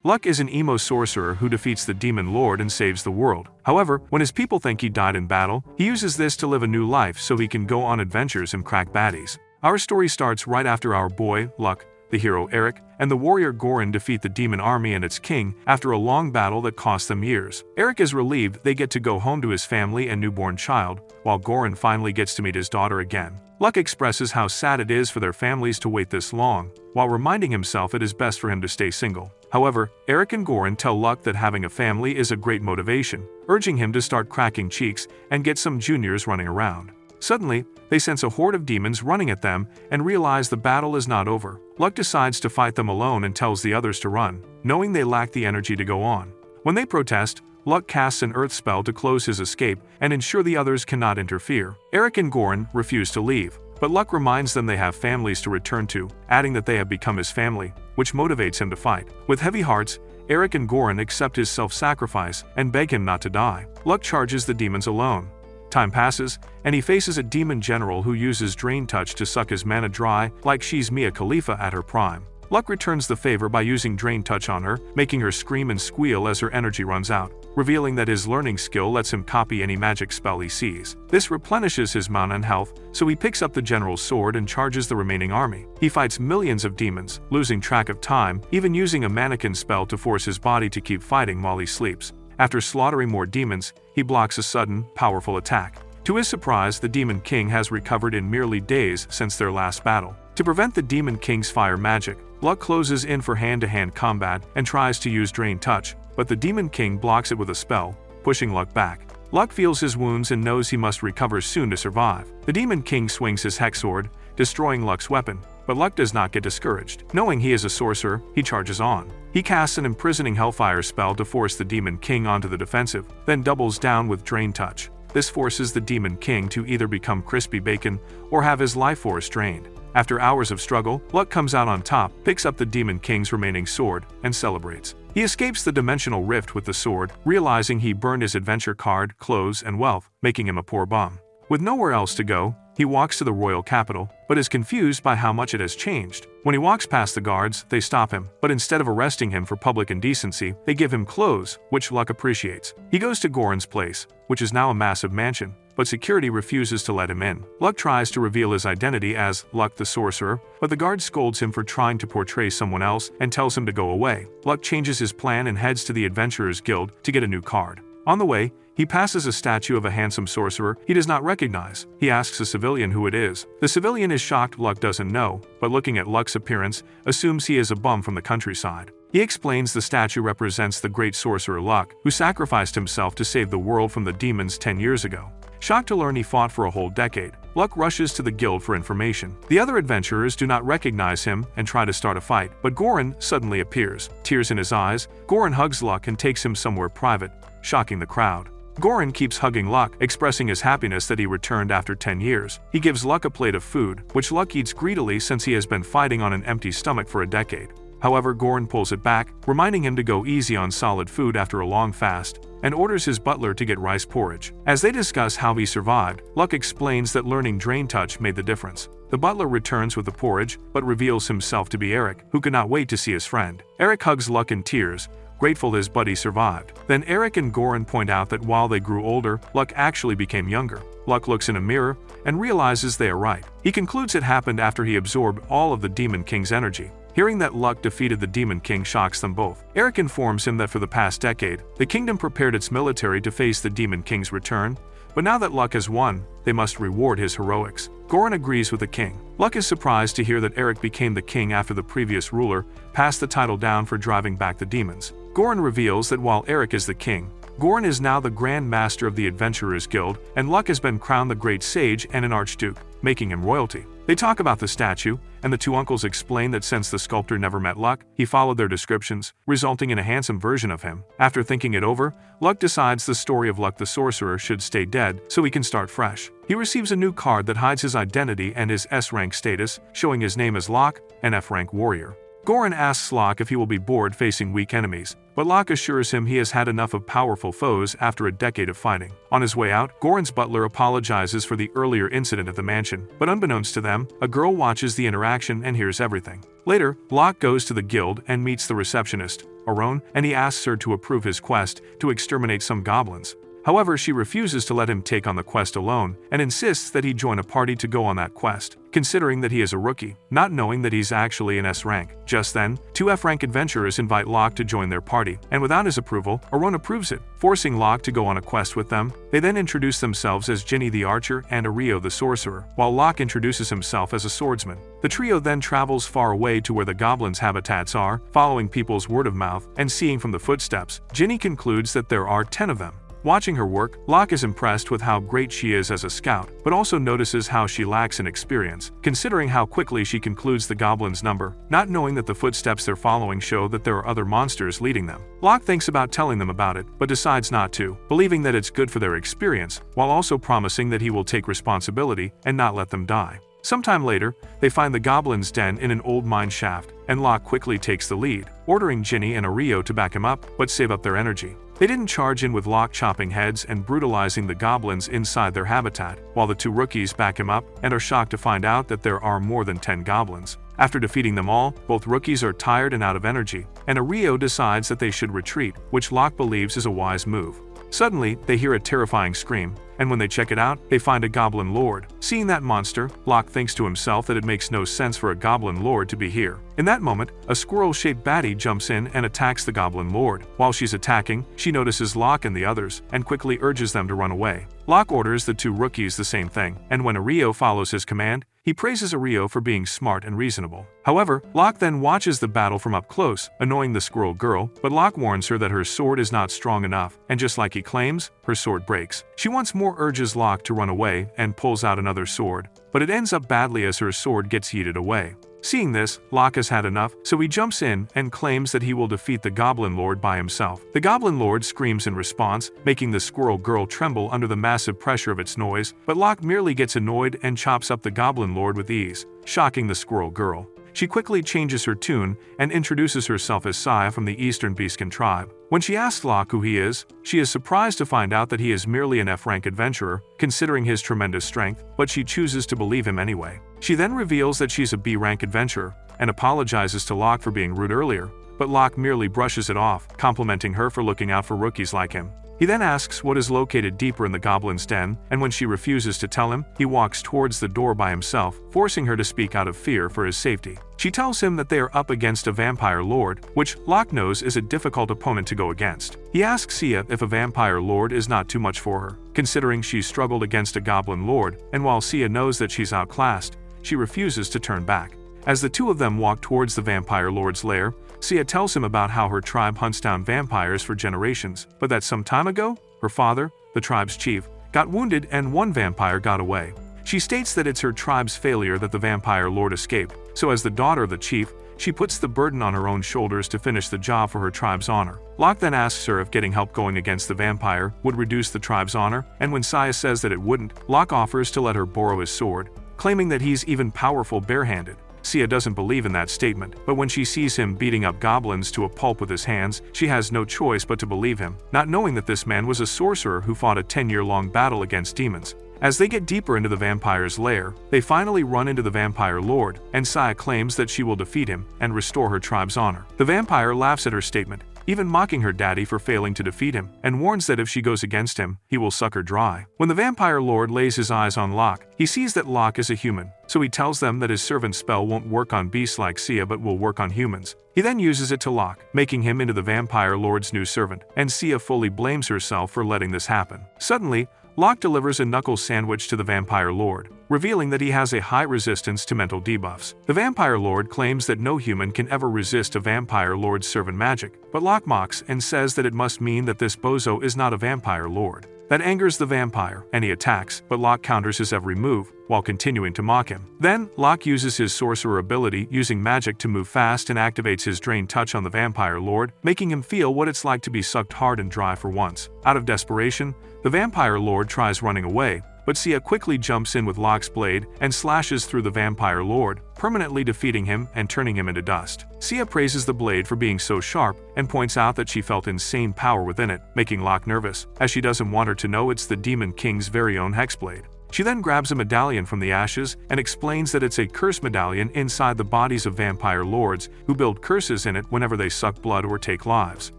Luck is an emo sorcerer who defeats the demon lord and saves the world. However, when his people think he died in battle, he uses this to live a new life so he can go on adventures and crack baddies. Our story starts right after our boy, Luck, the hero Eric, and the warrior Goran defeat the demon army and its king after a long battle that cost them years. Eric is relieved they get to go home to his family and newborn child, while Goran finally gets to meet his daughter again. Luck expresses how sad it is for their families to wait this long, while reminding himself it is best for him to stay single. However, Eric and Goran tell Luck that having a family is a great motivation, urging him to start cracking cheeks and get some juniors running around. Suddenly, they sense a horde of demons running at them and realize the battle is not over. Luck decides to fight them alone and tells the others to run, knowing they lack the energy to go on. When they protest, Luck casts an earth spell to close his escape and ensure the others cannot interfere. Eric and Goran refuse to leave, but Luck reminds them they have families to return to, adding that they have become his family, which motivates him to fight. With heavy hearts, Eric and Goran accept his self-sacrifice and beg him not to die. Luck charges the demons alone. Time passes, and he faces a demon general who uses Drain Touch to suck his mana dry like she's Mia Khalifa at her prime. Luck returns the favor by using Drain Touch on her, making her scream and squeal as her energy runs out, revealing that his learning skill lets him copy any magic spell he sees. This replenishes his mana and health, so he picks up the general's sword and charges the remaining army. He fights millions of demons, losing track of time, even using a mannequin spell to force his body to keep fighting while he sleeps. After slaughtering more demons, he blocks a sudden, powerful attack. To his surprise, the Demon King has recovered in merely days since their last battle. To prevent the Demon King's fire magic, Luck closes in for hand-to-hand combat and tries to use Drain Touch, but the Demon King blocks it with a spell, pushing Luck back. Luck feels his wounds and knows he must recover soon to survive. The Demon King swings his hex sword, destroying Luck's weapon, but Luck does not get discouraged. Knowing he is a sorcerer, he charges on. He casts an imprisoning Hellfire spell to force the Demon King onto the defensive, then doubles down with Drain Touch. This forces the Demon King to either become crispy bacon or have his life force drained. After hours of struggle, Luck comes out on top, picks up the Demon King's remaining sword, and celebrates. He escapes the dimensional rift with the sword, realizing he burned his adventure card, clothes, and wealth, making him a poor bum. With nowhere else to go, he walks to the royal capital, but is confused by how much it has changed. When he walks past the guards, they stop him, but instead of arresting him for public indecency, they give him clothes, which Luck appreciates. He goes to Goran's place, which is now a massive mansion, but security refuses to let him in. Luck tries to reveal his identity as Luck the Sorcerer, but the guard scolds him for trying to portray someone else and tells him to go away. Luck changes his plan and heads to the Adventurers Guild to get a new card. On the way, he passes a statue of a handsome sorcerer he does not recognize. He asks a civilian who it is. The civilian is shocked Luck doesn't know, but looking at Luck's appearance, assumes he is a bum from the countryside. He explains the statue represents the great sorcerer Luck, who sacrificed himself to save the world from the demons 10 years ago. Shocked to learn he fought for a whole decade, Luck rushes to the guild for information. The other adventurers do not recognize him and try to start a fight, but Goran suddenly appears. Tears in his eyes, Goran hugs Luck and takes him somewhere private, shocking the crowd. Goran keeps hugging Luck, expressing his happiness that he returned after 10 years. He gives Luck a plate of food, which Luck eats greedily since he has been fighting on an empty stomach for a decade. However, Goran pulls it back, reminding him to go easy on solid food after a long fast, and orders his butler to get rice porridge. As they discuss how he survived, Luck explains that learning Drain Touch made the difference. The butler returns with the porridge, but reveals himself to be Eric, who could not wait to see his friend. Eric hugs Luck in tears, grateful his buddy survived. Then Eric and Goran point out that while they grew older, Luck actually became younger. Luck looks in a mirror and realizes they are right. He concludes it happened after he absorbed all of the Demon King's energy. Hearing that Luck defeated the Demon King shocks them both. Eric informs him that for the past decade, the kingdom prepared its military to face the Demon King's return, but now that Luck has won, they must reward his heroics. Goran agrees with the king. Luck is surprised to hear that Eric became the king after the previous ruler passed the title down for driving back the demons. Goran reveals that while Eric is the king, Goran is now the Grand Master of the Adventurers Guild, and Luck has been crowned the Great Sage and an Archduke, making him royalty. They talk about the statue, and the two uncles explain that since the sculptor never met Luck, he followed their descriptions, resulting in a handsome version of him. After thinking it over, Luck decides the story of Luck the Sorcerer should stay dead so he can start fresh. He receives a new card that hides his identity and his S-rank status, showing his name as Luck, an F-rank warrior. Goran asks Locke if he will be bored facing weak enemies, but Locke assures him he has had enough of powerful foes after a decade of fighting. On his way out, Goran's butler apologizes for the earlier incident at the mansion, but unbeknownst to them, a girl watches the interaction and hears everything. Later, Locke goes to the guild and meets the receptionist, Aron, and he asks her to approve his quest to exterminate some goblins. However, she refuses to let him take on the quest alone and insists that he join a party to go on that quest, considering that he is a rookie, not knowing that he's actually an S rank. Just then, two F rank adventurers invite Locke to join their party, and without his approval, Aron approves it, forcing Locke to go on a quest with them. They then introduce themselves as Ginny the archer and Ario the sorcerer, while Locke introduces himself as a swordsman. The trio then travels far away to where the goblins' habitats are, following people's word of mouth and seeing from the footsteps. Ginny concludes that there are 10 of them. Watching her work, Locke is impressed with how great she is as a scout, but also notices how she lacks in experience, considering how quickly she concludes the goblins' number, not knowing that the footsteps they're following show that there are other monsters leading them. Locke thinks about telling them about it, but decides not to, believing that it's good for their experience, while also promising that he will take responsibility and not let them die. Sometime later, they find the goblins' den in an old mine shaft, and Locke quickly takes the lead, ordering Ginny and Ario to back him up, but save up their energy. They didn't charge in with Locke chopping heads and brutalizing the goblins inside their habitat, while the two rookies back him up and are shocked to find out that there are more than 10 goblins. After defeating them all, both rookies are tired and out of energy, and Ario decides that they should retreat, which Locke believes is a wise move. Suddenly, they hear a terrifying scream, and when they check it out, they find a goblin lord. Seeing that monster, Locke thinks to himself that it makes no sense for a goblin lord to be here. In that moment, a squirrel-shaped baddie jumps in and attacks the goblin lord. While she's attacking, she notices Locke and the others, and quickly urges them to run away. Locke orders the two rookies the same thing, and when Ario follows his command, he praises Ario for being smart and reasonable. However, Locke then watches the battle from up close, annoying the squirrel girl, but Locke warns her that her sword is not strong enough, and just like he claims, her sword breaks. She once more urges Locke to run away and pulls out another sword, but it ends up badly as her sword gets yeeted away. Seeing this, Locke has had enough, so he jumps in and claims that he will defeat the Goblin Lord by himself. The Goblin Lord screams in response, making the squirrel girl tremble under the massive pressure of its noise, but Locke merely gets annoyed and chops up the Goblin Lord with ease, shocking the squirrel girl. She quickly changes her tune and introduces herself as Saya from the Eastern Beastkin tribe. When she asks Locke who he is, she is surprised to find out that he is merely an F-rank adventurer, considering his tremendous strength, but she chooses to believe him anyway. She then reveals that she's a B-rank adventurer, and apologizes to Locke for being rude earlier, but Locke merely brushes it off, complimenting her for looking out for rookies like him. He then asks what is located deeper in the goblin's den, and when she refuses to tell him, he walks towards the door by himself, forcing her to speak out of fear for his safety. She tells him that they are up against a vampire lord, which Locke knows is a difficult opponent to go against. He asks Sia if a vampire lord is not too much for her, considering she's struggled against a goblin lord, and while Sia knows that she's outclassed, she refuses to turn back. As the two of them walk towards the vampire lord's lair, Sia tells him about how her tribe hunts down vampires for generations, but that some time ago, her father, the tribe's chief, got wounded and one vampire got away. She states that it's her tribe's failure that the vampire lord escaped, so as the daughter of the chief, she puts the burden on her own shoulders to finish the job for her tribe's honor. Locke then asks her if getting help going against the vampire would reduce the tribe's honor, and when Sia says that it wouldn't, Locke offers to let her borrow his sword, claiming that he's even powerful barehanded. Sia doesn't believe in that statement, but when she sees him beating up goblins to a pulp with his hands, she has no choice but to believe him, not knowing that this man was a sorcerer who fought a 10-year-long battle against demons. As they get deeper into the vampire's lair, they finally run into the vampire lord, and Sia claims that she will defeat him and restore her tribe's honor. The vampire laughs at her statement, even mocking her daddy for failing to defeat him, and warns that if she goes against him, he will suck her dry. When the vampire lord lays his eyes on Locke, he sees that Locke is a human, so he tells them that his servant spell won't work on beasts like Sia but will work on humans. He then uses it to Locke, making him into the vampire lord's new servant, and Sia fully blames herself for letting this happen. Suddenly, Locke delivers a knuckle sandwich to the vampire lord, revealing that he has a high resistance to mental debuffs. The vampire lord claims that no human can ever resist a vampire lord's servant magic, but Locke mocks and says that it must mean that this bozo is not a vampire lord. That angers the vampire, and he attacks, but Locke counters his every move, while continuing to mock him. Then, Locke uses his sorcerer ability using magic to move fast and activates his drain touch on the vampire lord, making him feel what it's like to be sucked hard and dry for once. Out of desperation, the vampire lord tries running away, but Sia quickly jumps in with Locke's blade and slashes through the vampire lord, permanently defeating him and turning him into dust. Sia praises the blade for being so sharp and points out that she felt insane power within it, making Locke nervous, as she doesn't want her to know it's the Demon King's very own hexblade. She then grabs a medallion from the ashes and explains that it's a curse medallion inside the bodies of vampire lords who build curses in it whenever they suck blood or take lives.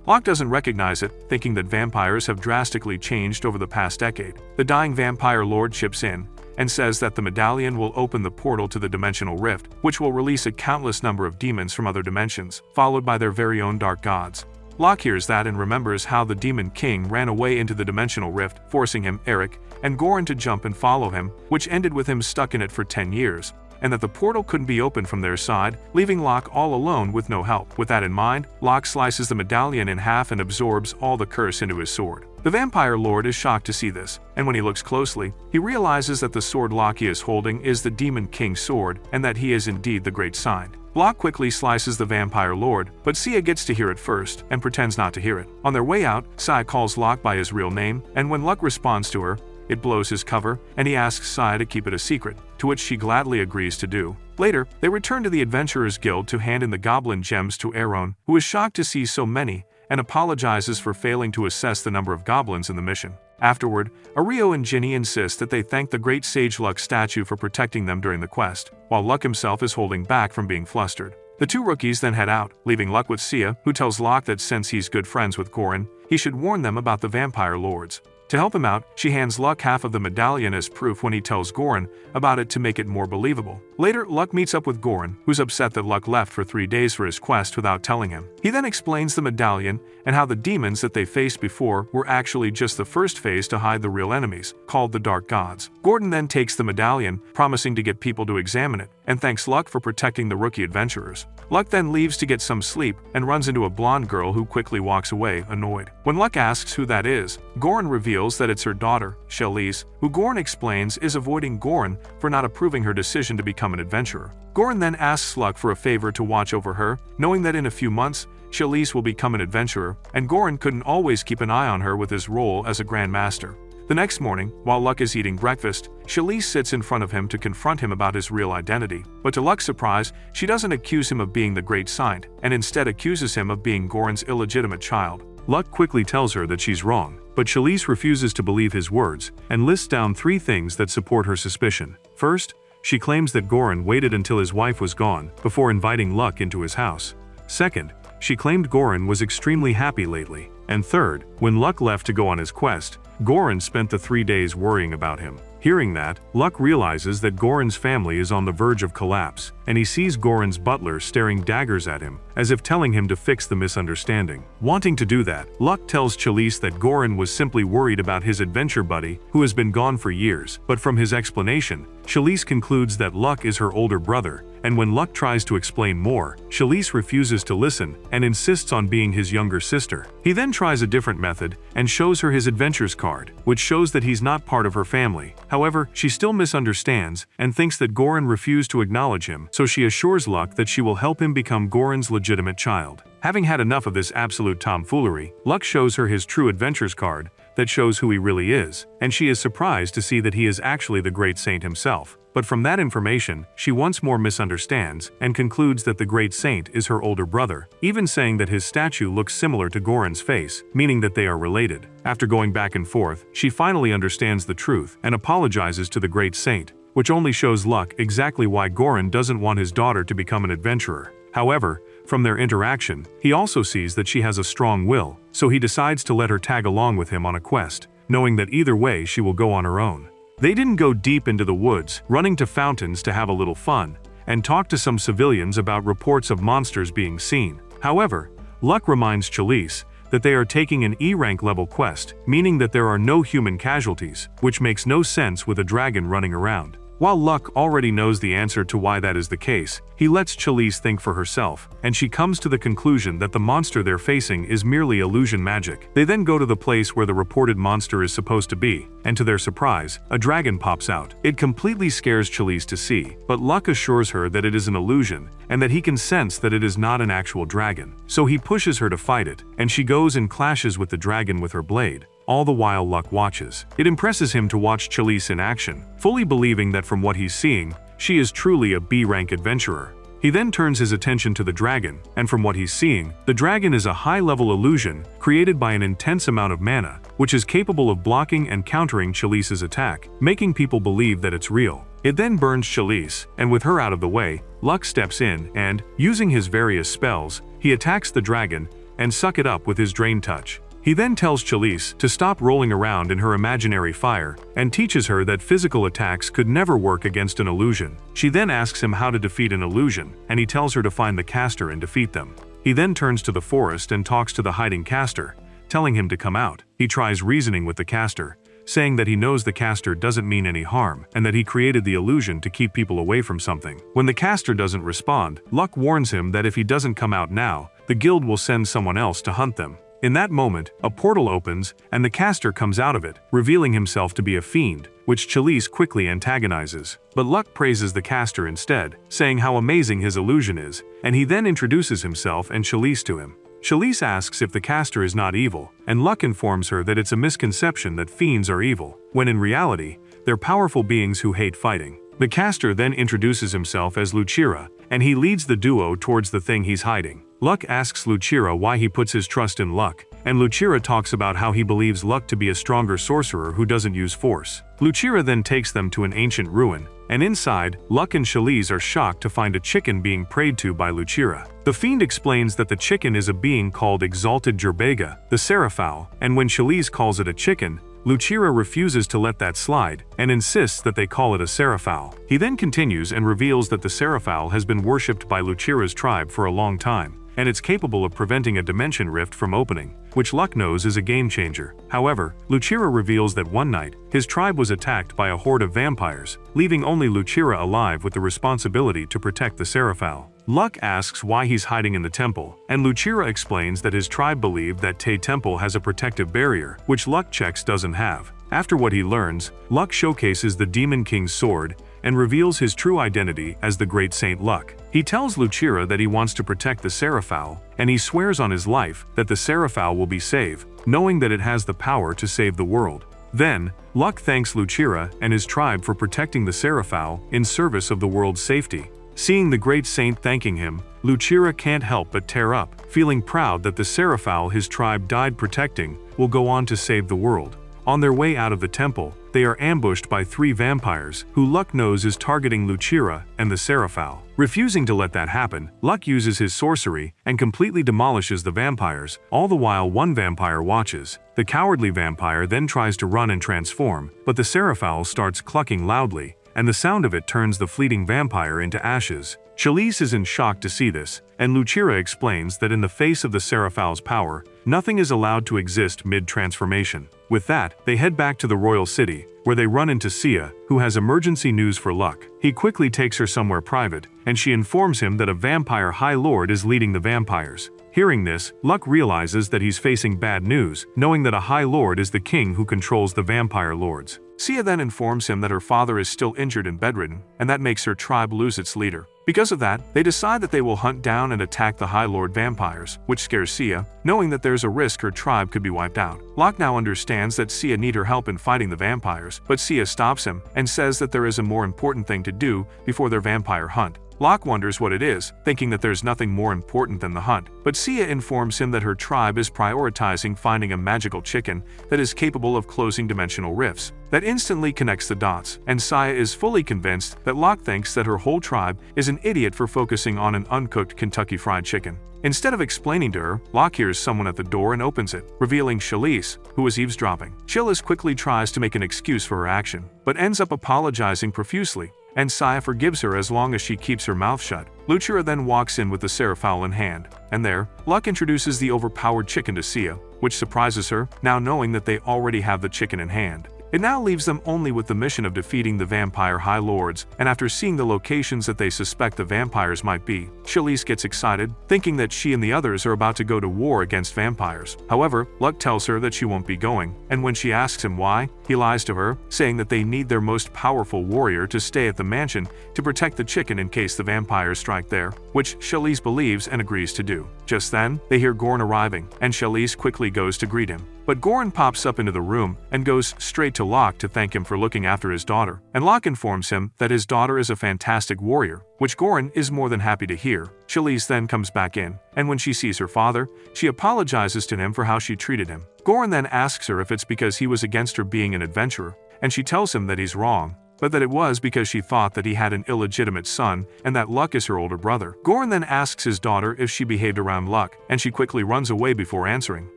Locke doesn't recognize it, thinking that vampires have drastically changed over the past decade. The dying vampire lord chips in and says that the medallion will open the portal to the dimensional rift, which will release a countless number of demons from other dimensions, followed by their very own dark gods. Locke hears that and remembers how the Demon King ran away into the dimensional rift, forcing him, Eric, and Goran to jump and follow him, which ended with him stuck in it for 10 years, and that the portal couldn't be opened from their side, leaving Locke all alone with no help. With that in mind, Locke slices the medallion in half and absorbs all the curse into his sword. The vampire lord is shocked to see this, and when he looks closely, he realizes that the sword Locke is holding is the Demon King's sword, and that he is indeed the Great Saint. Locke quickly slices the vampire lord, but Sia gets to hear it first and pretends not to hear it. On their way out, Sia calls Locke by his real name, and when Locke responds to her, it blows his cover, and he asks Sia to keep it a secret, to which she gladly agrees to do. Later, they return to the Adventurers Guild to hand in the goblin gems to Aaron, who is shocked to see so many, and apologizes for failing to assess the number of goblins in the mission. Afterward, Ario and Ginny insist that they thank the great sage Luck statue for protecting them during the quest, while Luck himself is holding back from being flustered. The two rookies then head out, leaving Luck with Sia, who tells Locke that since he's good friends with Goran, he should warn them about the vampire lords. To help him out, she hands Luck half of the medallion as proof when he tells Goran about it to make it more believable. Later, Luck meets up with Goran, who's upset that Luck left for 3 days for his quest without telling him. He then explains the medallion and how the demons that they faced before were actually just the first phase to hide the real enemies, called the Dark Gods. Gordon then takes the medallion, promising to get people to examine it, and thanks Luck for protecting the rookie adventurers. Luck then leaves to get some sleep and runs into a blonde girl who quickly walks away, annoyed. When Luck asks who that is, Goran reveals that it's her daughter, Shelise, who Goran explains is avoiding Goran for not approving her decision to become an adventurer. Goran then asks Luck for a favor to watch over her, knowing that in a few months, Shelise will become an adventurer, and Goran couldn't always keep an eye on her with his role as a Grand Master. The next morning, while Luck is eating breakfast, Shelise sits in front of him to confront him about his real identity. But to Luck's surprise, she doesn't accuse him of being the Great Saint, and instead accuses him of being Goran's illegitimate child. Luck quickly tells her that she's wrong, but Shelise refuses to believe his words, and lists down 3 things that support her suspicion. First, she claims that Goran waited until his wife was gone before inviting Luck into his house. Second, she claimed Goran was extremely happy lately. And third, when Luck left to go on his quest, Goran spent the 3 days worrying about him. Hearing that, Luck realizes that Goran's family is on the verge of collapse, and he sees Goran's butler staring daggers at him, as if telling him to fix the misunderstanding. Wanting to do that, Luck tells Shelise that Goran was simply worried about his adventure buddy, who has been gone for years, but from his explanation, Shelise concludes that Luck is her older brother, and when Luck tries to explain more, Shelise refuses to listen and insists on being his younger sister. He then tries a different method and shows her his adventures card, which shows that he's not part of her family. However, she still misunderstands and thinks that Goran refused to acknowledge him, so she assures Luck that she will help him become Goran's legitimate child. Having had enough of this absolute tomfoolery, Luck shows her his true adventures card that shows who he really is, and she is surprised to see that he is actually the Great Saint himself. But from that information, she once more misunderstands and concludes that the Great Saint is her older brother, even saying that his statue looks similar to Goran's face, meaning that they are related. After going back and forth, she finally understands the truth and apologizes to the Great Saint, which only shows Luck exactly why Goran doesn't want his daughter to become an adventurer. However, from their interaction, he also sees that she has a strong will, so he decides to let her tag along with him on a quest, knowing that either way she will go on her own. They didn't go deep into the woods, running to fountains to have a little fun, and talk to some civilians about reports of monsters being seen. However, Luck reminds Shelise that they are taking an E-rank level quest, meaning that there are no human casualties, which makes no sense with a dragon running around. While Luck already knows the answer to why that is the case, he lets Shelise think for herself, and she comes to the conclusion that the monster they're facing is merely illusion magic. They then go to the place where the reported monster is supposed to be, and to their surprise, a dragon pops out. It completely scares Shelise to see, but Luck assures her that it is an illusion, and that he can sense that it is not an actual dragon. So he pushes her to fight it, and she goes and clashes with the dragon with her blade. all the while Luck watches. It impresses him to watch Chalice in action, fully believing that from what he's seeing, she is truly a B-rank adventurer. He then turns his attention to the dragon, and from what he's seeing, the dragon is a high-level illusion created by an intense amount of mana, which is capable of blocking and countering Chalice's attack, making people believe that it's real. It then burns Chalice, and with her out of the way, Luck steps in and, using his various spells, he attacks the dragon and suck it up with his Drain Touch. He then tells Chalice to stop rolling around in her imaginary fire and teaches her that physical attacks could never work against an illusion. She then asks him how to defeat an illusion, and he tells her to find the caster and defeat them. He then turns to the forest and talks to the hiding caster, telling him to come out. He tries reasoning with the caster, saying that he knows the caster doesn't mean any harm and that he created the illusion to keep people away from something. When the caster doesn't respond, Luck warns him that if he doesn't come out now, the guild will send someone else to hunt them. In that moment, a portal opens, and the caster comes out of it, revealing himself to be a fiend, which Chalice quickly antagonizes. But Luck praises the caster instead, saying how amazing his illusion is, and he then introduces himself and Chalice to him. Chalice asks if the caster is not evil, and Luck informs her that it's a misconception that fiends are evil, when in reality, they're powerful beings who hate fighting. The caster then introduces himself as Lucira, and he leads the duo towards the thing he's hiding. Luck asks Lucira why he puts his trust in Luck, and Lucira talks about how he believes Luck to be a stronger sorcerer who doesn't use force. Lucira then takes them to an ancient ruin, and inside, Luck and Chalice are shocked to find a chicken being prayed to by Lucira. The fiend explains that the chicken is a being called Exalted Gerbega, the Seraphal, and when Chalice calls it a chicken, Lucira refuses to let that slide and insists that they call it a Seraphal. He then continues and reveals that the Seraphal has been worshipped by Lucira's tribe for a long time, and it's capable of preventing a dimension rift from opening, which Luck knows is a game changer. However, Lucira reveals that one night, his tribe was attacked by a horde of vampires, leaving only Lucira alive with the responsibility to protect the Seraphal. Luck asks why he's hiding in the temple, and Lucira explains that his tribe believed that Tay Temple has a protective barrier, which Luck checks doesn't have. After what he learns, Luck showcases the Demon King's sword and reveals his true identity as the Great Saint Luck. He tells Lucira that he wants to protect the Seraphal, and he swears on his life that the Seraphal will be saved, knowing that it has the power to save the world. Then, Luck thanks Lucira and his tribe for protecting the Seraphal in service of the world's safety. Seeing the Great Saint thanking him, Lucira can't help but tear up, feeling proud that the Seraphal his tribe died protecting will go on to save the world. On their way out of the temple, they are ambushed by 3 vampires, who Luck knows is targeting Lucira and the Seraphal. Refusing to let that happen, Luck uses his sorcery and completely demolishes the vampires, all the while one vampire watches. The cowardly vampire then tries to run and transform, but the Seraphal starts clucking loudly, and the sound of it turns the fleeting vampire into ashes. Chalice is in shock to see this, and Lucira explains that in the face of the Seraphal's power, nothing is allowed to exist mid-transformation. With that, they head back to the royal city, where they run into Sia, who has emergency news for Luck. He quickly takes her somewhere private, and she informs him that a vampire high lord is leading the vampires. Hearing this, Luck realizes that he's facing bad news, knowing that a high lord is the king who controls the vampire lords. Sia then informs him that her father is still injured and bedridden, and that makes her tribe lose its leader. Because of that, they decide that they will hunt down and attack the High Lord vampires, which scares Sia, knowing that there's a risk her tribe could be wiped out. Luck now understands that Sia need her help in fighting the vampires, but Sia stops him and says that there is a more important thing to do before their vampire hunt. Luck wonders what it is, thinking that there's nothing more important than the hunt, but Sia informs him that her tribe is prioritizing finding a magical chicken that is capable of closing dimensional rifts. That instantly connects the dots, and Sia is fully convinced that Luck thinks that her whole tribe is an idiot for focusing on an uncooked Kentucky Fried Chicken. Instead of explaining to her, Luck hears someone at the door and opens it, revealing Chalice, who is eavesdropping. Chalice quickly tries to make an excuse for her action, but ends up apologizing profusely, and Sia forgives her as long as she keeps her mouth shut. Lucira then walks in with the Seraphal in hand, and there, Luck introduces the overpowered chicken to Sia, which surprises her, now knowing that they already have the chicken in hand. It now leaves them only with the mission of defeating the vampire high lords, and after seeing the locations that they suspect the vampires might be, Chalice gets excited, thinking that she and the others are about to go to war against vampires. However, Luck tells her that she won't be going, and when she asks him why, He lies to her, saying that they need their most powerful warrior to stay at the mansion to protect the chicken in case the vampires strike there, which Charlize believes and agrees to do. Just then, they hear Goran arriving, and Charlize quickly goes to greet him. But Goran pops up into the room and goes straight to Locke to thank him for looking after his daughter, and Locke informs him that his daughter is a fantastic warrior, which Goran is more than happy to hear. Charlize then comes back in, and when she sees her father, she apologizes to him for how she treated him. Goran then asks her if it's because he was against her being an adventurer, and she tells him that he's wrong, but that it was because she thought that he had an illegitimate son and that Luck is her older brother. Goran then asks his daughter if she behaved around Luck, and she quickly runs away before answering,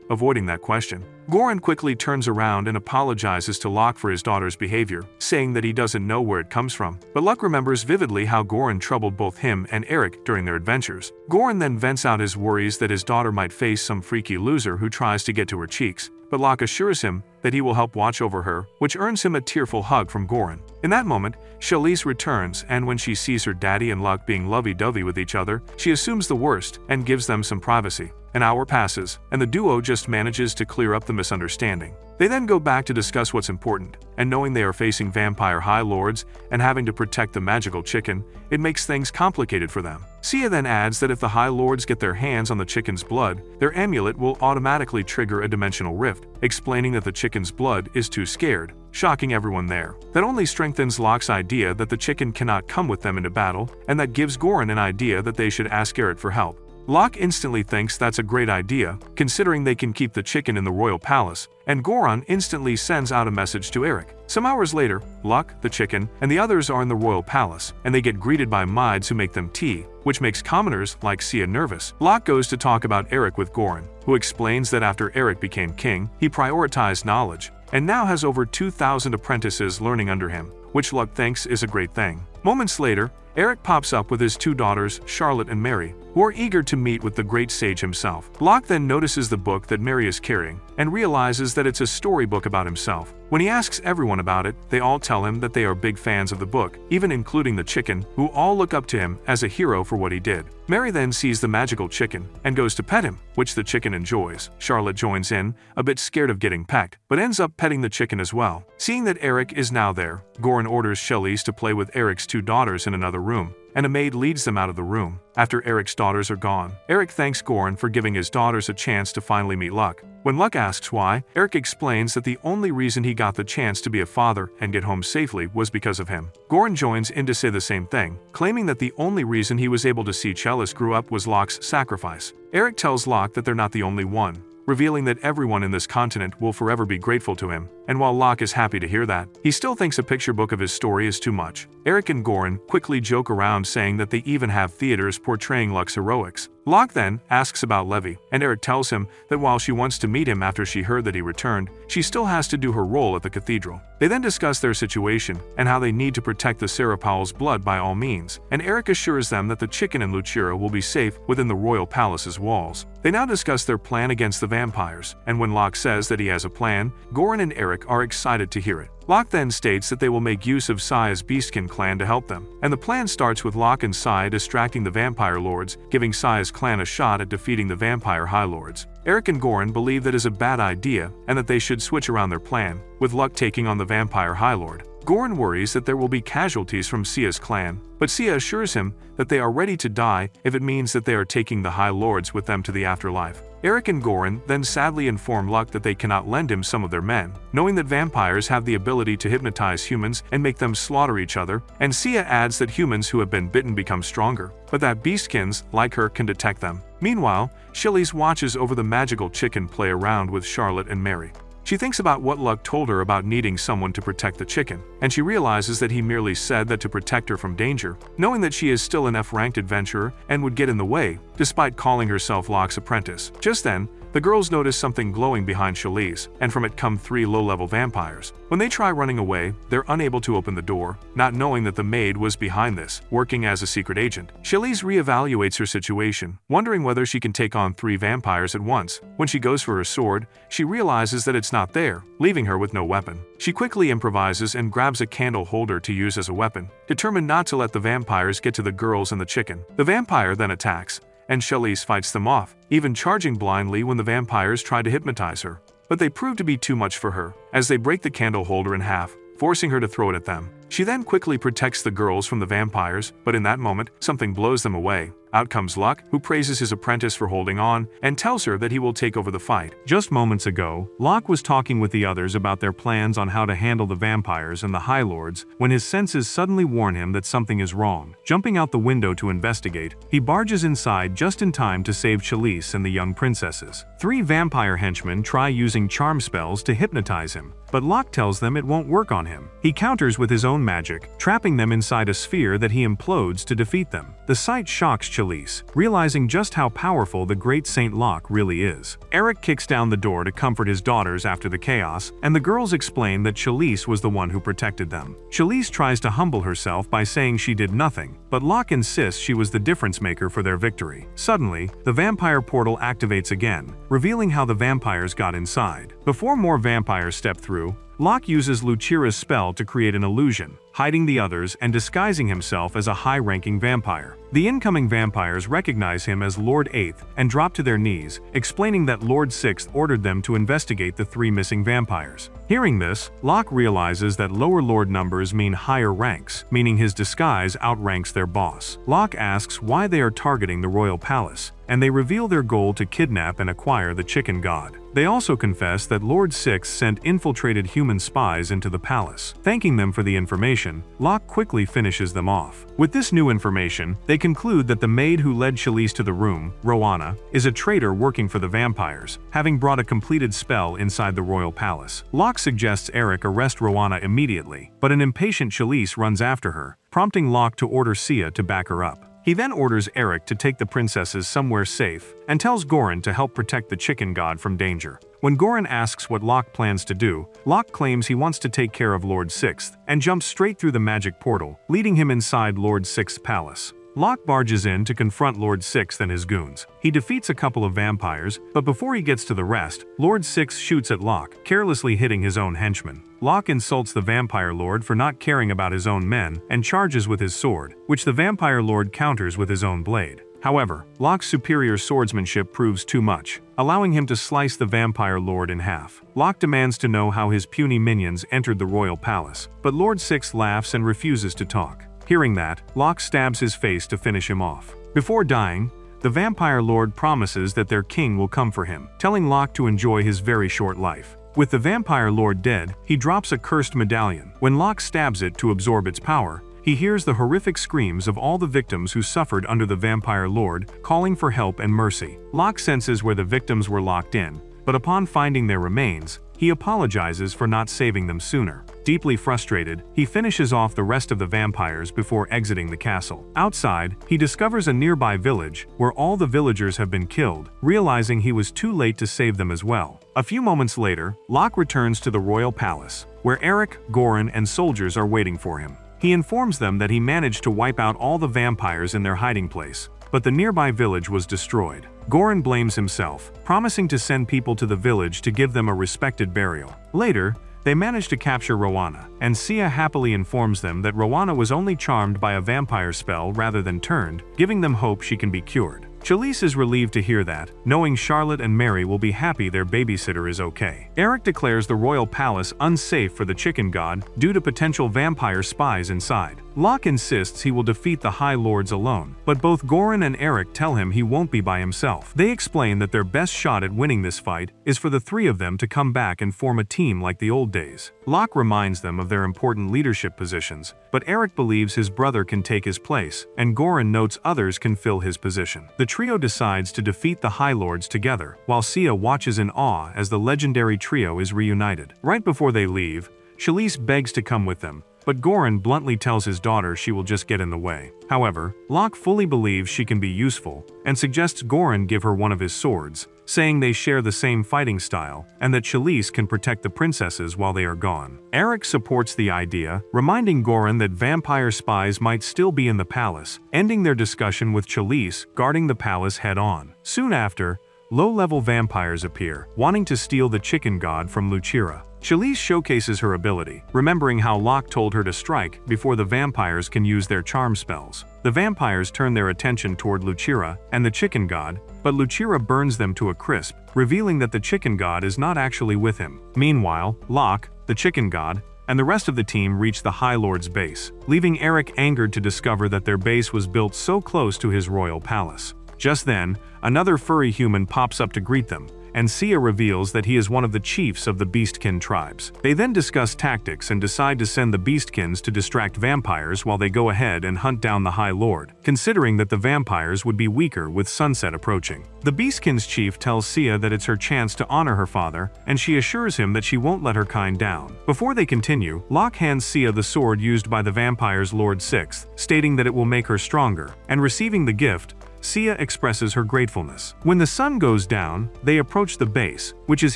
avoiding that question. Goran quickly turns around and apologizes to Locke for his daughter's behavior, saying that he doesn't know where it comes from. But Luck remembers vividly how Goran troubled both him and Eric during their adventures. Goran then vents out his worries that his daughter might face some freaky loser who tries to get to her cheeks, but Locke assures him that he will help watch over her, which earns him a tearful hug from Goran. In that moment, Charlize returns, and when she sees her daddy and Luck being lovey-dovey with each other, she assumes the worst and gives them some privacy. An hour passes, and the duo just manages to clear up the misunderstanding. They then go back to discuss what's important, and knowing they are facing vampire high lords and having to protect the magical chicken, it makes things complicated for them. Sia then adds that if the high lords get their hands on the chicken's blood, their amulet will automatically trigger a dimensional rift, explaining that the chicken's blood is too scared, shocking everyone there. That only strengthens Locke's idea that the chicken cannot come with them into battle, and that gives Goran an idea that they should ask Eric for help. Locke instantly thinks that's a great idea, considering they can keep the chicken in the royal palace, and Goran instantly sends out a message to Eric. Some hours later, Luck, the chicken, and the others are in the royal palace, and they get greeted by maids who make them tea, which makes commoners like Sia nervous. Locke goes to talk about Eric with Goran, who explains that after Eric became king, he prioritized knowledge, and now has over 2,000 apprentices learning under him, which Luck thinks is a great thing. Moments later, Eric pops up with his two daughters, Charlotte and Mary, who are eager to meet with the great sage himself. Locke then notices the book that Mary is carrying, and realizes that it's a storybook about himself. When he asks everyone about it, they all tell him that they are big fans of the book, even including the chicken, who all look up to him as a hero for what he did. Mary then sees the magical chicken, and goes to pet him, which the chicken enjoys. Charlotte joins in, a bit scared of getting pecked, but ends up petting the chicken as well. Seeing that Eric is now there, Goran orders Charlize to play with Eric's two daughters in another room, and a maid leads them out of the room. After Eric's daughters are gone, Eric thanks Goran for giving his daughters a chance to finally meet Luck. When Luck asks why, Eric explains that the only reason he got the chance to be a father and get home safely was because of him. Goran joins in to say the same thing, claiming that the only reason he was able to see Chalice grew up was Locke's sacrifice. Eric tells Locke that they're not the only one, revealing that everyone in this continent will forever be grateful to him, and while Locke is happy to hear that, he still thinks a picture book of his story is too much. Eric and Goran quickly joke around saying that they even have theaters portraying Luck's heroics. Locke then asks about Levi, and Eric tells him that while she wants to meet him after she heard that he returned, she still has to do her role at the cathedral. They then discuss their situation and how they need to protect the Sarah Powell's blood by all means, and Eric assures them that the chicken and Lucira will be safe within the royal palace's walls. They now discuss their plan against the vampires, and when Locke says that he has a plan, Goran and Eric are excited to hear it. Locke then states that they will make use of Sia's Beastkin clan to help them, and the plan starts with Locke and Sia distracting the vampire lords, giving Sia's clan a shot at defeating the vampire high lords. Eric and Goran believe that is a bad idea and that they should switch around their plan, with Luck taking on the vampire high lord. Goran worries that there will be casualties from Sia's clan, but Sia assures him that they are ready to die if it means that they are taking the High Lords with them to the afterlife. Eric and Goran then sadly inform Luck that they cannot lend him some of their men, knowing that vampires have the ability to hypnotize humans and make them slaughter each other, and Sia adds that humans who have been bitten become stronger, but that beastkins, like her, can detect them. Meanwhile, Charlize watches over the magical chicken play around with Charlotte and Mary. She thinks about what Luck told her about needing someone to protect the chicken, and she realizes that he merely said that to protect her from danger, knowing that she is still an F-ranked adventurer and would get in the way, despite calling herself Locke's apprentice. Just then, the girls notice something glowing behind Charlize, and from it come 3 low-level vampires. When they try running away, they're unable to open the door, not knowing that the maid was behind this, working as a secret agent. Charlize reevaluates her situation, wondering whether she can take on 3 vampires at once. When she goes for her sword, she realizes that it's not there, leaving her with no weapon. She quickly improvises and grabs a candle holder to use as a weapon, determined not to let the vampires get to the girls and the chicken. The vampire then attacks, and Charlize fights them off, even charging blindly when the vampires try to hypnotize her. but they prove to be too much for her, as they break the candle holder in half, forcing her to throw it at them. She then quickly protects the girls from the vampires, but in that moment, something blows them away. Out comes Locke, who praises his apprentice for holding on, and tells her that he will take over the fight. Just moments ago, Locke was talking with the others about their plans on how to handle the vampires and the High Lords, when his senses suddenly warn him that something is wrong. Jumping out the window to investigate, he barges inside just in time to save Chalice and the young princesses. 3 vampire henchmen try using charm spells to hypnotize him, but Locke tells them it won't work on him. He counters with his own magic, trapping them inside a sphere that he implodes to defeat them. The sight shocks Chalice, realizing just how powerful the great Saint Locke really is. Eric kicks down the door to comfort his daughters after the chaos, and the girls explain that Chalice was the one who protected them. Chalice tries to humble herself by saying she did nothing, but Locke insists she was the difference maker for their victory. Suddenly, the vampire portal activates again, revealing how the vampires got inside. Before more vampires step through, Locke uses Lucira's spell to create an illusion, hiding the others and disguising himself as a high-ranking vampire. The incoming vampires recognize him as Lord 8th and drop to their knees, explaining that Lord 6th ordered them to investigate the 3 missing vampires. Hearing this, Locke realizes that lower lord numbers mean higher ranks, meaning his disguise outranks their boss. Locke asks why they are targeting the royal palace, and they reveal their goal to kidnap and acquire the chicken god. They also confess that Lord 6 sent infiltrated human spies into the palace. Thanking them for the information, Locke quickly finishes them off. With this new information, they conclude that the maid who led Chalice to the room, Rowana, is a traitor working for the vampires, having brought a completed spell inside the royal palace. Locke suggests Eric arrest Rowana immediately, but an impatient Chalice runs after her, prompting Locke to order Sia to back her up. He then orders Eric to take the princesses somewhere safe and tells Goran to help protect the chicken god from danger. When Goran asks what Locke plans to do, Locke claims he wants to take care of Lord 6th and jumps straight through the magic portal, leading him inside Lord 6th's palace. Locke barges in to confront Lord 6th and his goons. He defeats a couple of vampires, but before he gets to the rest, Lord 6th shoots at Locke, carelessly hitting his own henchmen. Locke insults the vampire lord for not caring about his own men and charges with his sword, which the vampire lord counters with his own blade. However, Locke's superior swordsmanship proves too much, allowing him to slice the vampire lord in half. Locke demands to know how his puny minions entered the royal palace, but Lord 6th laughs and refuses to talk. Hearing that, Locke stabs his face to finish him off. Before dying, the vampire lord promises that their king will come for him, telling Locke to enjoy his very short life. With the vampire lord dead, he drops a cursed medallion. When Locke stabs it to absorb its power, he hears the horrific screams of all the victims who suffered under the vampire lord, calling for help and mercy. Locke senses where the victims were locked in, but upon finding their remains, he apologizes for not saving them sooner. Deeply frustrated, he finishes off the rest of the vampires before exiting the castle. Outside, he discovers a nearby village where all the villagers have been killed, realizing he was too late to save them as well. A few moments later, Locke returns to the royal palace, where Eric, Goran, and soldiers are waiting for him. He informs them that he managed to wipe out all the vampires in their hiding place, but the nearby village was destroyed. Goran blames himself, promising to send people to the village to give them a respected burial. Later, they manage to capture Rowana, and Sia happily informs them that Rowana was only charmed by a vampire spell rather than turned, giving them hope she can be cured. Chalice is relieved to hear that, knowing Charlotte and Mary will be happy their babysitter is okay. Eric declares the royal palace unsafe for the chicken god due to potential vampire spies inside. Locke insists he will defeat the High Lords alone, but both Goran and Eric tell him he won't be by himself. They explain that their best shot at winning this fight is for the 3 of them to come back and form a team like the old days. Locke reminds them of their important leadership positions, but Eric believes his brother can take his place, and Goran notes others can fill his position. The trio decides to defeat the High Lords together, while Sia watches in awe as the legendary trio is reunited. Right before they leave, Chalice begs to come with them, but Goran bluntly tells his daughter she will just get in the way. However, Locke fully believes she can be useful, and suggests Goran give her one of his swords, saying they share the same fighting style, and that Chalice can protect the princesses while they are gone. Eric supports the idea, reminding Goran that vampire spies might still be in the palace, ending their discussion with Chalice guarding the palace head-on. Soon after, low-level vampires appear, wanting to steal the chicken god from Lucira. Shalise showcases her ability, remembering how Locke told her to strike before the vampires can use their charm spells. The vampires turn their attention toward Lucira and the chicken god, but Lucira burns them to a crisp, revealing that the chicken god is not actually with him. Meanwhile, Locke, the chicken god, and the rest of the team reach the High Lord's base, leaving Eric angered to discover that their base was built so close to his royal palace. Just then, another furry human pops up to greet them, and Sia reveals that he is one of the chiefs of the Beastkin tribes. They then discuss tactics and decide to send the Beastkins to distract vampires while they go ahead and hunt down the High Lord, considering that the vampires would be weaker with sunset approaching. The Beastkins chief tells Sia that it's her chance to honor her father, and she assures him that she won't let her kind down. Before they continue, Locke hands Sia the sword used by the vampires Lord Sixth, stating that it will make her stronger, and receiving the gift, Sia expresses her gratefulness. When the sun goes down, they approach the base, which is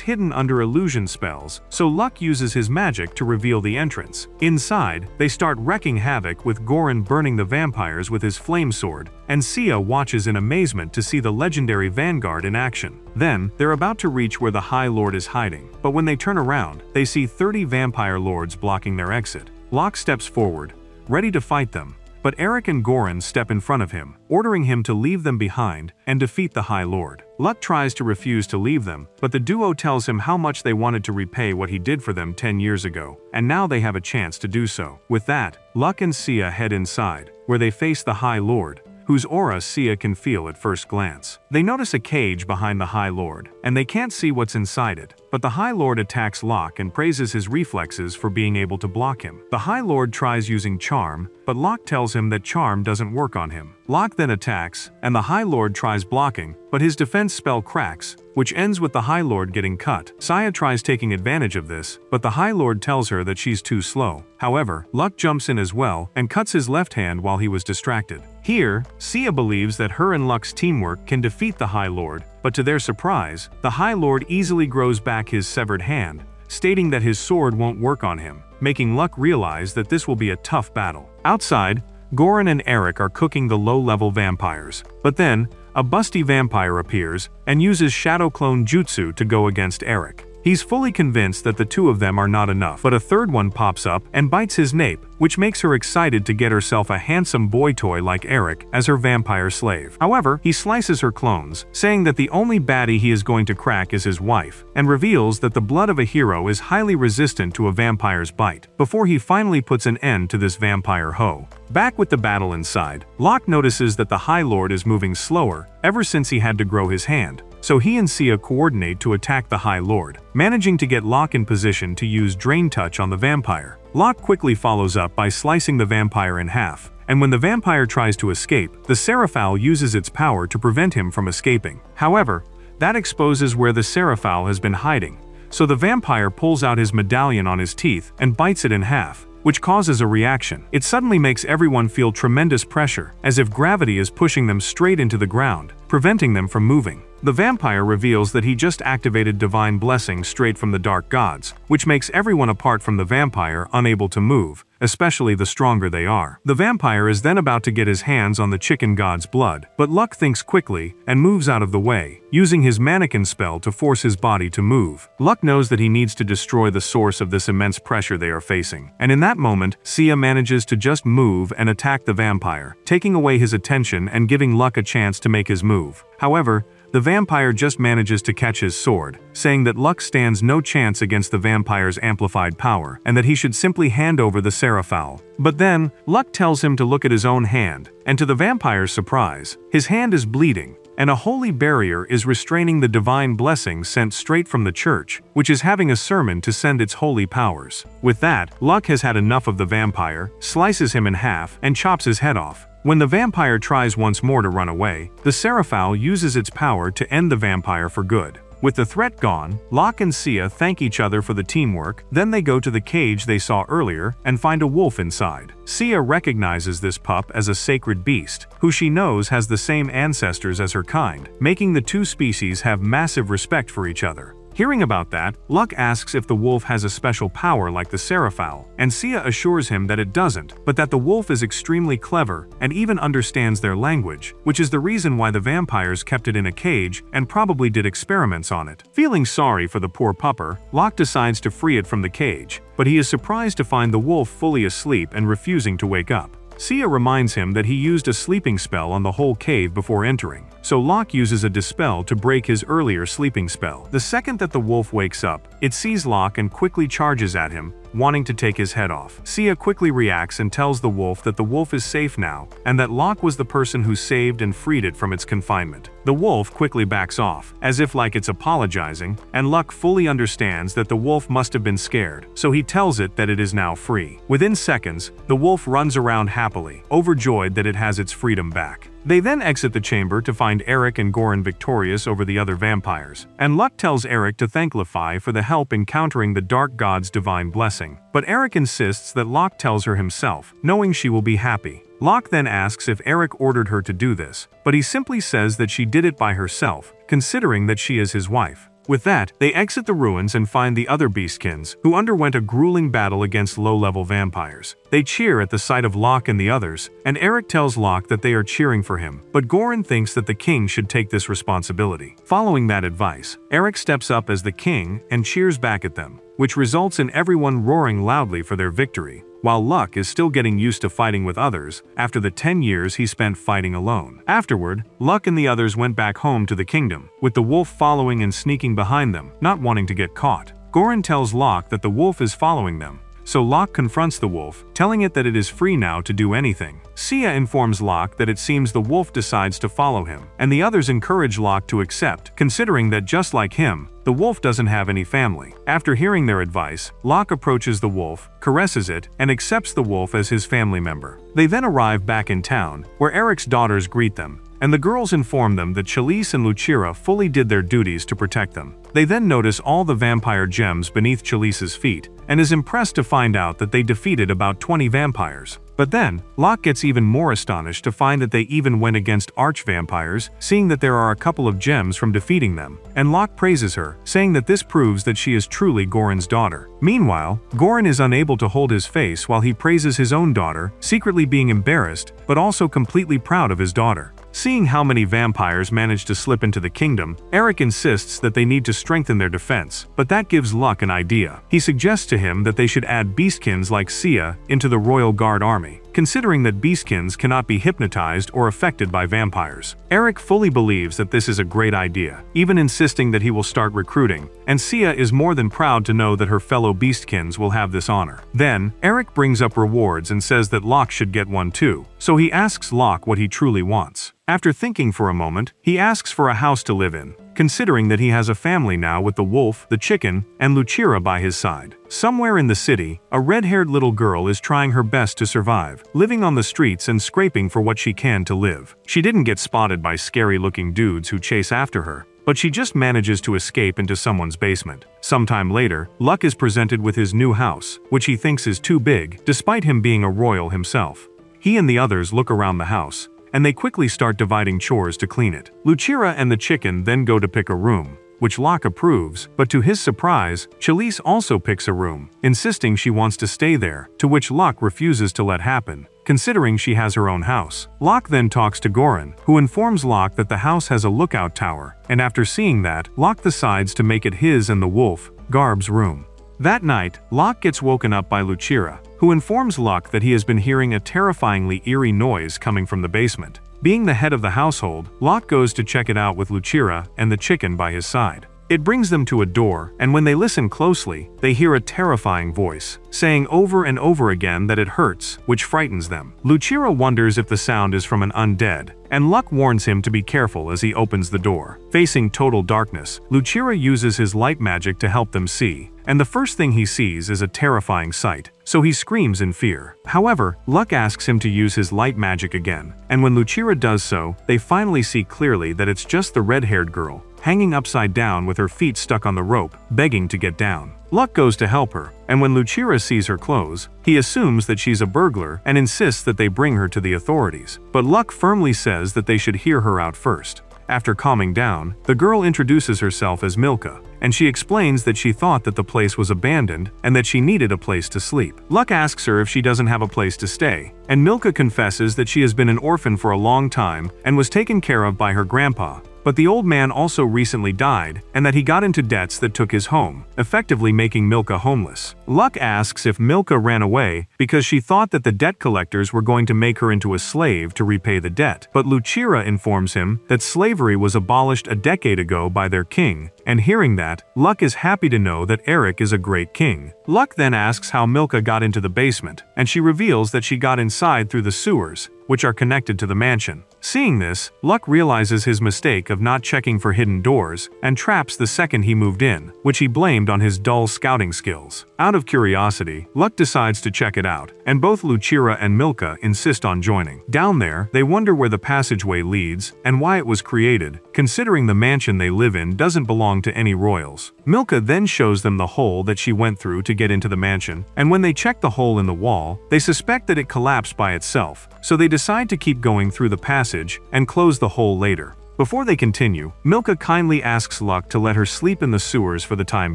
hidden under illusion spells, so Luck uses his magic to reveal the entrance. Inside, they start wreaking havoc with Goran burning the vampires with his flame sword, and Sia watches in amazement to see the legendary vanguard in action. Then, they're about to reach where the High Lord is hiding, but when they turn around, they see 30 vampire lords blocking their exit. Locke steps forward, ready to fight them, but Eric and Goran step in front of him, ordering him to leave them behind and defeat the High Lord. Luck tries to refuse to leave them, but the duo tells him how much they wanted to repay what he did for them 10 years ago, and now they have a chance to do so. With that, Luck and Sia head inside, where they face the High Lord, whose aura Sia can feel at first glance. They notice a cage behind the High Lord, and they can't see what's inside it, but the High Lord attacks Locke and praises his reflexes for being able to block him. The High Lord tries using Charm, but Locke tells him that Charm doesn't work on him. Locke then attacks, and the High Lord tries blocking, but his defense spell cracks, which ends with the High Lord getting cut. Sia tries taking advantage of this, but the High Lord tells her that she's too slow. However, Luck jumps in as well and cuts his left hand while he was distracted. Here, Sia believes that her and Luck's teamwork can defeat the High Lord, but to their surprise, the High Lord easily grows back his severed hand, stating that his sword won't work on him, making Luck realize that this will be a tough battle. Outside, Goran and Eric are cooking the low-level vampires, but then, a busty vampire appears and uses Shadow Clone Jutsu to go against Eric. He's fully convinced that the two of them are not enough, but a third one pops up and bites his nape, which makes her excited to get herself a handsome boy toy like Eric as her vampire slave. However, he slices her clones, saying that the only baddie he is going to crack is his wife, and reveals that the blood of a hero is highly resistant to a vampire's bite, before he finally puts an end to this vampire hoe. Back with the battle inside, Locke notices that the High Lord is moving slower ever since he had to grow his hand, so he and Sia coordinate to attack the High Lord, managing to get Locke in position to use Drain Touch on the vampire. Locke quickly follows up by slicing the vampire in half, and when the vampire tries to escape, the Seraphal uses its power to prevent him from escaping. However, that exposes where the Seraphal has been hiding, so the vampire pulls out his medallion on his teeth and bites it in half, which causes a reaction. It suddenly makes everyone feel tremendous pressure, as if gravity is pushing them straight into the ground, preventing them from moving. The vampire reveals that he just activated divine blessing straight from the dark gods, which makes everyone apart from the vampire unable to move, especially the stronger they are. The vampire is then about to get his hands on the chicken god's blood, but Luck thinks quickly and moves out of the way, using his mannequin spell to force his body to move. Luck knows that he needs to destroy the source of this immense pressure they are facing, and in that moment, Sia manages to just move and attack the vampire, taking away his attention and giving Luck a chance to make his move. However, the vampire just manages to catch his sword, saying that Luck stands no chance against the vampire's amplified power, and that he should simply hand over the Seraphal. But then, Luck tells him to look at his own hand, and to the vampire's surprise, his hand is bleeding, and a holy barrier is restraining the divine blessing sent straight from the church, which is having a sermon to send its holy powers. With that, Luck has had enough of the vampire, slices him in half, and chops his head off. When the vampire tries once more to run away, the Seraphal uses its power to end the vampire for good. With the threat gone, Locke and Sia thank each other for the teamwork, then they go to the cage they saw earlier and find a wolf inside. Sia recognizes this pup as a sacred beast, who she knows has the same ancestors as her kind, making the two species have massive respect for each other. Hearing about that, Luck asks if the wolf has a special power like the Seraphal, and Sia assures him that it doesn't, but that the wolf is extremely clever and even understands their language, which is the reason why the vampires kept it in a cage and probably did experiments on it. Feeling sorry for the poor pupper, Luck decides to free it from the cage, but he is surprised to find the wolf fully asleep and refusing to wake up. Sia reminds him that he used a sleeping spell on the whole cave before entering, so Locke uses a dispel to break his earlier sleeping spell. The second that the wolf wakes up, it sees Locke and quickly charges at him, wanting to take his head off. Sia quickly reacts and tells the wolf that the wolf is safe now, and that Locke was the person who saved and freed it from its confinement. The wolf quickly backs off, as if like it's apologizing, and Luck fully understands that the wolf must have been scared, so he tells it that it is now free. Within seconds, the wolf runs around happily, overjoyed that it has its freedom back. They then exit the chamber to find Eric and Goran victorious over the other vampires, and Luck tells Eric to thank Lefi for the help in countering the Dark God's divine blessing. But Eric insists that Locke tells her himself, knowing she will be happy. Locke then asks if Eric ordered her to do this, but he simply says that she did it by herself, considering that she is his wife. With that, they exit the ruins and find the other beastkins, who underwent a grueling battle against low-level vampires. They cheer at the sight of Locke and the others, and Eric tells Locke that they are cheering for him, but Goran thinks that the king should take this responsibility. Following that advice, Eric steps up as the king and cheers back at them, which results in everyone roaring loudly for their victory, while Luck is still getting used to fighting with others after the 10 years he spent fighting alone. Afterward, Luck and the others went back home to the kingdom, with the wolf following and sneaking behind them, not wanting to get caught. Goran tells Locke that the wolf is following them, so Locke confronts the wolf, telling it that it is free now to do anything. Sia informs Locke that it seems the wolf decides to follow him, and the others encourage Locke to accept, considering that just like him, the wolf doesn't have any family. After hearing their advice, Locke approaches the wolf, caresses it, and accepts the wolf as his family member. They then arrive back in town, where Eric's daughters greet them, and the girls inform them that Chalice and Lucira fully did their duties to protect them. They then notice all the vampire gems beneath Chalice's feet, and is impressed to find out that they defeated about 20 vampires. But then, Locke gets even more astonished to find that they even went against arch-vampires, seeing that there are a couple of gems from defeating them, and Locke praises her, saying that this proves that she is truly Goran's daughter. Meanwhile, Goran is unable to hold his face while he praises his own daughter, secretly being embarrassed, but also completely proud of his daughter. Seeing how many vampires managed to slip into the kingdom, Eric insists that they need to strengthen their defense, but that gives Luck an idea. He suggests to him that they should add beastkins like Sia into the Royal Guard army, considering that beastkins cannot be hypnotized or affected by vampires. Eric fully believes that this is a great idea, even insisting that he will start recruiting, and Sia is more than proud to know that her fellow beastkins will have this honor. Then, Eric brings up rewards and says that Locke should get one too, so he asks Locke what he truly wants. After thinking for a moment, he asks for a house to live in, considering that he has a family now with the wolf, the chicken, and Lucira by his side. Somewhere in the city, a red-haired little girl is trying her best to survive, living on the streets and scraping for what she can to live. She didn't get spotted by scary-looking dudes who chase after her, but she just manages to escape into someone's basement. Sometime later, Luck is presented with his new house, which he thinks is too big, despite him being a royal himself. He and the others look around the house, and they quickly start dividing chores to clean it. Lucira and the chicken then go to pick a room, which Locke approves, but to his surprise, Chalice also picks a room, insisting she wants to stay there, to which Locke refuses to let happen, considering she has her own house. Locke then talks to Goran, who informs Locke that the house has a lookout tower, and after seeing that, Locke decides to make it his and the wolf, Garb's room. That night, Locke gets woken up by Lucira, who informs Locke that he has been hearing a terrifyingly eerie noise coming from the basement. Being the head of the household, Locke goes to check it out with Lucira and the chicken by his side. It brings them to a door, and when they listen closely, they hear a terrifying voice, saying over and over again that it hurts, which frightens them. Lucira wonders if the sound is from an undead, and Luck warns him to be careful as he opens the door. Facing total darkness, Lucira uses his light magic to help them see, and the first thing he sees is a terrifying sight, so he screams in fear. However, Luck asks him to use his light magic again, and when Lucira does so, they finally see clearly that it's just the red-haired girl, hanging upside down with her feet stuck on the rope, begging to get down. Luck goes to help her, and when Lucira sees her clothes, he assumes that she's a burglar and insists that they bring her to the authorities. But Luck firmly says that they should hear her out first. After calming down, the girl introduces herself as Milka, and she explains that she thought that the place was abandoned and that she needed a place to sleep. Luck asks her if she doesn't have a place to stay, and Milka confesses that she has been an orphan for a long time and was taken care of by her grandpa. But the old man also recently died, and that he got into debts that took his home, effectively making Milka homeless. Luck asks if Milka ran away because she thought that the debt collectors were going to make her into a slave to repay the debt. But Lucira informs him that slavery was abolished a decade ago by their king, and hearing that, Luck is happy to know that Eric is a great king. Luck then asks how Milka got into the basement, and she reveals that she got inside through the sewers, which are connected to the mansion. Seeing this, Luck realizes his mistake of not checking for hidden doors and traps the second he moved in, which he blamed on his dull scouting skills. Out of curiosity, Luck decides to check it out, and both Lucira and Milka insist on joining. Down there, they wonder where the passageway leads and why it was created, considering the mansion they live in doesn't belong to any royals. Milka then shows them the hole that she went through to get into the mansion, and when they check the hole in the wall, they suspect that it collapsed by itself, so they decide to keep going through the passage and close the hole later. Before they continue, Milka kindly asks Luck to let her sleep in the sewers for the time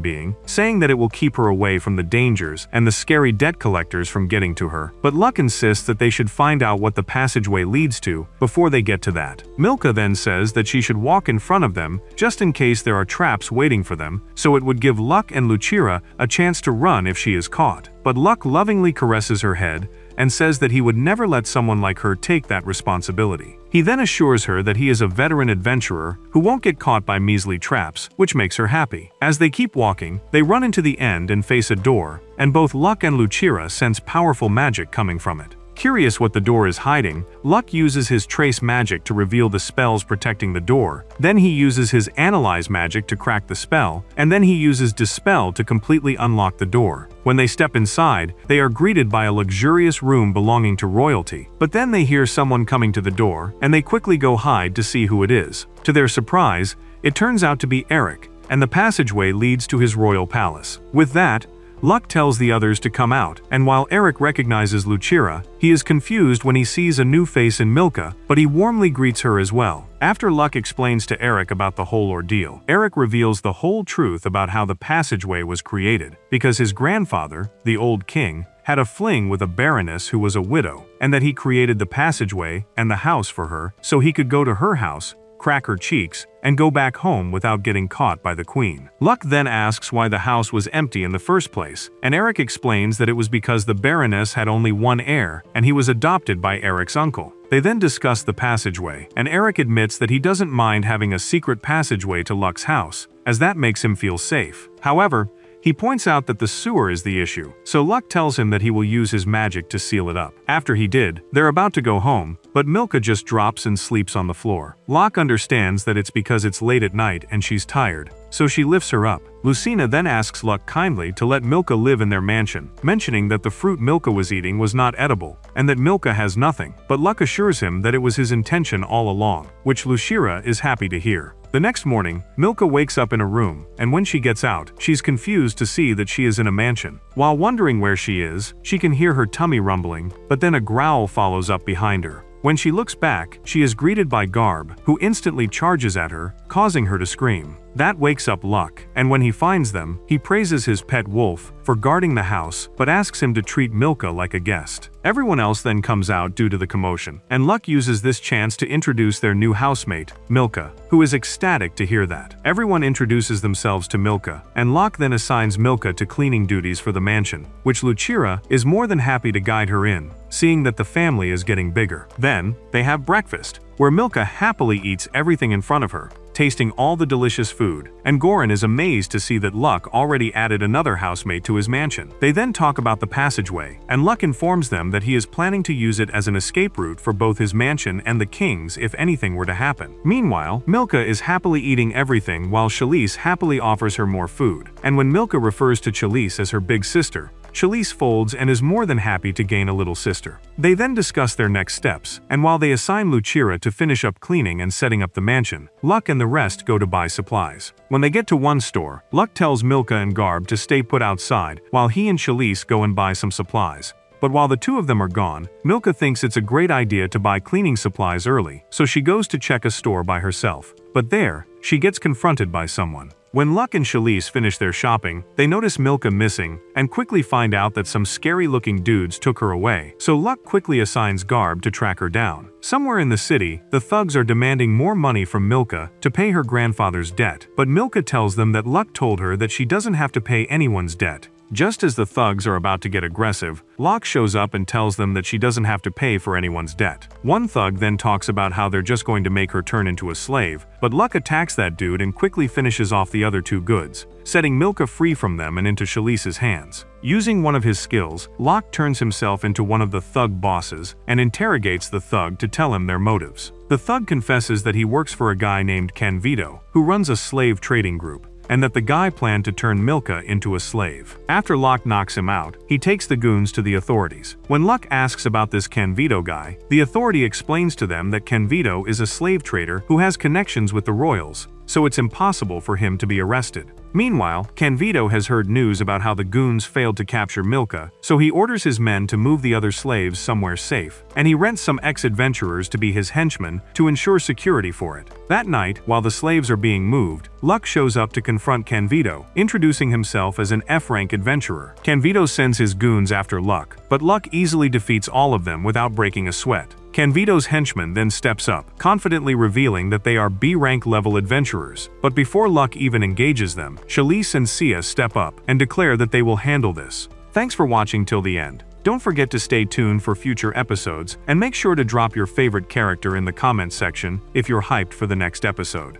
being, saying that it will keep her away from the dangers and the scary debt collectors from getting to her. But Luck insists that they should find out what the passageway leads to before they get to that. Milka then says that she should walk in front of them just in case there are traps waiting for them, so it would give Luck and Lucira a chance to run if she is caught. But Luck lovingly caresses her head and says that he would never let someone like her take that responsibility. He then assures her that he is a veteran adventurer who won't get caught by measly traps, which makes her happy. As they keep walking, they run into the end and face a door, and both Luck and Lucira sense powerful magic coming from it. Curious what the door is hiding, Luck uses his trace magic to reveal the spells protecting the door, then he uses his analyze magic to crack the spell, and then he uses dispel to completely unlock the door. When they step inside, they are greeted by a luxurious room belonging to royalty, but then they hear someone coming to the door, and they quickly go hide to see who it is. To their surprise, it turns out to be Eric, and the passageway leads to his royal palace. With that, Luck tells the others to come out, and while Eric recognizes Lucira, he is confused when he sees a new face in Milka, but he warmly greets her as well. After Luck explains to Eric about the whole ordeal, Eric reveals the whole truth about how the passageway was created, because his grandfather, the old king, had a fling with a baroness who was a widow, and that he created the passageway and the house for her so he could go to her house, crack her cheeks, and go back home without getting caught by the queen. Luck then asks why the house was empty in the first place, and Eric explains that it was because the baroness had only one heir, and he was adopted by Eric's uncle. They then discuss the passageway, and Eric admits that he doesn't mind having a secret passageway to Luck's house, as that makes him feel safe. However, he points out that the sewer is the issue, so Luck tells him that he will use his magic to seal it up. After he did, they're about to go home, but Milka just drops and sleeps on the floor. Luck understands that it's because it's late at night and she's tired, so she lifts her up. Lucina then asks Luck kindly to let Milka live in their mansion, mentioning that the fruit Milka was eating was not edible, and that Milka has nothing, but Luck assures him that it was his intention all along, which Lucira is happy to hear. The next morning, Milka wakes up in a room, and when she gets out, she's confused to see that she is in a mansion. While wondering where she is, she can hear her tummy rumbling, but then a growl follows up behind her. When she looks back, she is greeted by Garb, who instantly charges at her, causing her to scream. That wakes up Luck, and when he finds them, he praises his pet wolf for guarding the house, but asks him to treat Milka like a guest. Everyone else then comes out due to the commotion, and Luck uses this chance to introduce their new housemate, Milka, who is ecstatic to hear that. Everyone introduces themselves to Milka, and Luck then assigns Milka to cleaning duties for the mansion, which Lucira is more than happy to guide her in, seeing that the family is getting bigger. Then, they have breakfast, where Milka happily eats everything in front of her, tasting all the delicious food, and Goran is amazed to see that Luck already added another housemate to his mansion. They then talk about the passageway, and Luck informs them that he is planning to use it as an escape route for both his mansion and the king's if anything were to happen. Meanwhile, Milka is happily eating everything while Chalice happily offers her more food, and when Milka refers to Chalice as her big sister, Chalice folds and is more than happy to gain a little sister. They then discuss their next steps, and while they assign Lucira to finish up cleaning and setting up the mansion, Luck and the rest go to buy supplies. When they get to one store, Luck tells Milka and Garb to stay put outside while he and Chalice go and buy some supplies. But while the two of them are gone, Milka thinks it's a great idea to buy cleaning supplies early, so she goes to check a store by herself. But there, she gets confronted by someone. When Luck and Shalise finish their shopping, they notice Milka missing and quickly find out that some scary-looking dudes took her away, so Luck quickly assigns Garb to track her down. Somewhere in the city, the thugs are demanding more money from Milka to pay her grandfather's debt, but Milka tells them that Luck told her that she doesn't have to pay anyone's debt. Just as the thugs are about to get aggressive, Locke shows up and tells them that she doesn't have to pay for anyone's debt. One thug then talks about how they're just going to make her turn into a slave, but Luck attacks that dude and quickly finishes off the other two goods, setting Milka free from them and into Shalice's hands. Using one of his skills, Locke turns himself into one of the thug bosses and interrogates the thug to tell him their motives. The thug confesses that he works for a guy named Canvito, who runs a slave trading group, and that the guy planned to turn Milka into a slave. After Locke knocks him out, he takes the goons to the authorities. When Luck asks about this Canvito guy, the authority explains to them that Canvito is a slave trader who has connections with the royals, so it's impossible for him to be arrested. Meanwhile, Canvito has heard news about how the goons failed to capture Milka, so he orders his men to move the other slaves somewhere safe, and he rents some ex-adventurers to be his henchmen to ensure security for it. That night, while the slaves are being moved, Luck shows up to confront Canvito, introducing himself as an F-rank adventurer. Canvito sends his goons after Luck, but Luck easily defeats all of them without breaking a sweat. Canvito's henchman then steps up, confidently revealing that they are B-rank level adventurers. But before Luck even engages them, Shalise and Sia step up and declare that they will handle this. Thanks for watching till the end. Don't forget to stay tuned for future episodes, and make sure to drop your favorite character in the comments section if you're hyped for the next episode.